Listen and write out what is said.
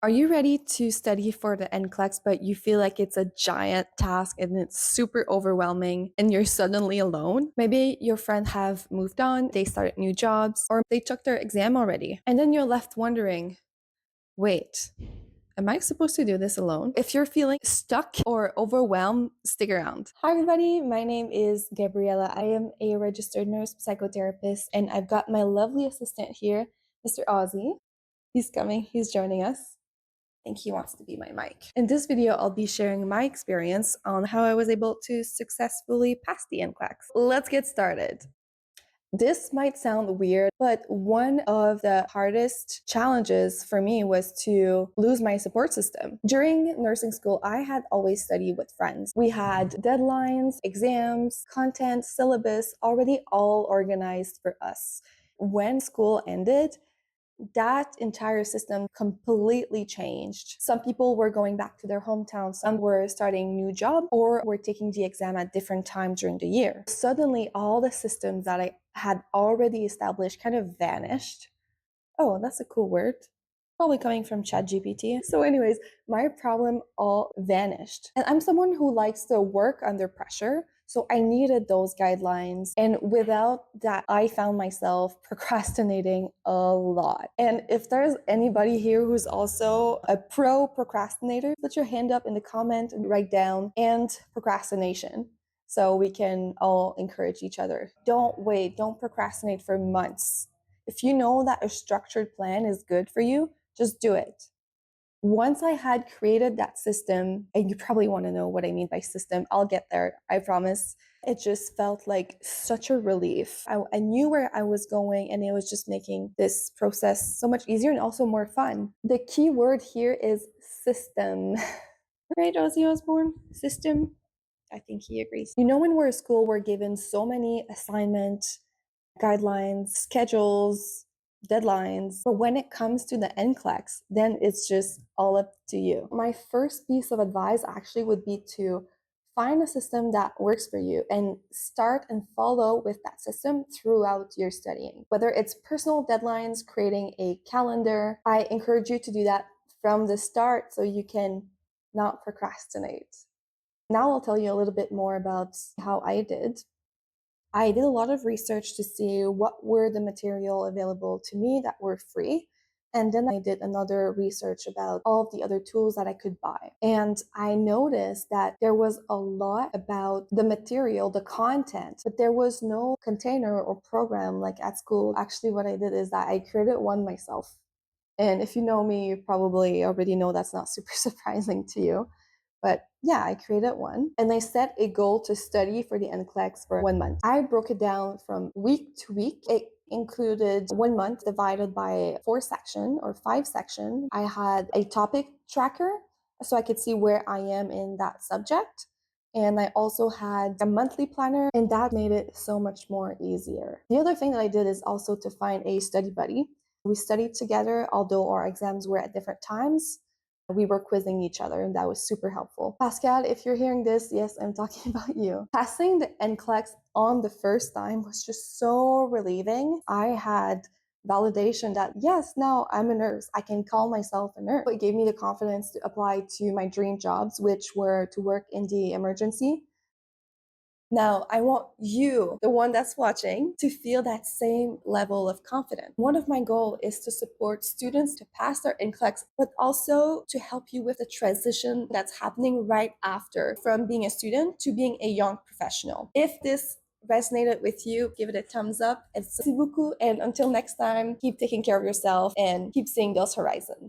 Are you ready to study for the NCLEX, but you feel like it's a giant task and it's super overwhelming and you're suddenly alone? Maybe your friend have moved on, they started new jobs, or they took their exam already. And then you're left wondering, wait, am I supposed to do this alone? If you're feeling stuck or overwhelmed, stick around. Hi, everybody. My name is Gabriela. I am a registered nurse psychotherapist, and I've got my lovely assistant here, Mr. Ozzy. He's coming, he's joining us. I think he wants to be my mic. In this video, I'll be sharing my experience on how I was able to successfully pass the NCLEX. Let's get started. This might sound weird, but one of the hardest challenges for me was to lose my support system. During nursing school, I had always studied with friends. We had deadlines, exams, content, syllabus already all organized for us. When school ended, that entire system completely changed. Some people were going back to their hometowns, some were starting new job, or were taking the exam at different times during the year. Suddenly, all the systems that I had already established kind of vanished. Oh, that's a cool word. Probably coming from ChatGPT. So anyways, my problem all vanished. And I'm someone who likes to work under pressure. So I needed those guidelines. And without that, I found myself procrastinating a lot. And if there's anybody here who's also a pro procrastinator, put your hand up in the comment and write down "and procrastination." So we can all encourage each other. Don't wait, don't procrastinate for months. If you know that a structured plan is good for you, just do it. Once I had created that system, and you probably want to know what I mean by system, I'll get there, I promise. It just felt like such a relief. I knew where I was going, and it was just making this process so much easier and also more fun. The key word here is system. Right, Ozzy Osbourne? System? I think he agrees. You know, when we're at school, we're given so many assignments, guidelines, schedules, deadlines. But when it comes to the NCLEX, then it's just all up to you. My first piece of advice actually would be to find a system that works for you and start and follow with that system throughout your studying. Whether it's personal deadlines, creating a calendar, I encourage you to do that from the start so you can not procrastinate. Now I'll tell you a little bit more about how I did. I did a lot of research to see what were the material available to me that were free. And then I did another research about all of the other tools that I could buy. And I noticed that there was a lot about the material, the content, but there was no container or program like at school. Actually, what I did is that I created one myself. And if you know me, you probably already know that's not super surprising to you. But yeah, I created one and I set a goal to study for the NCLEX for 1 month. I broke it down from week to week. It included 1 month divided by 4 sections or 5 sections. I had a topic tracker so I could see where I am in that subject. And I also had a monthly planner, and that made it so much more easier. The other thing that I did is also to find a study buddy. We studied together, although our exams were at different times. We were quizzing each other, and that was super helpful. Pascal, if you're hearing this, yes, I'm talking about you. Passing the NCLEX on the first time was just so relieving. I had validation that, yes, now I'm a nurse. I can call myself a nurse. It gave me the confidence to apply to my dream jobs, which were to work in the emergency. Now, I want you, the one that's watching, to feel that same level of confidence. One of my goals is to support students to pass their NCLEX, but also to help you with the transition that's happening right after from being a student to being a young professional. If this resonated with you, give it a thumbs up. And merci beaucoup. And until next time, keep taking care of yourself and keep seeing those horizons.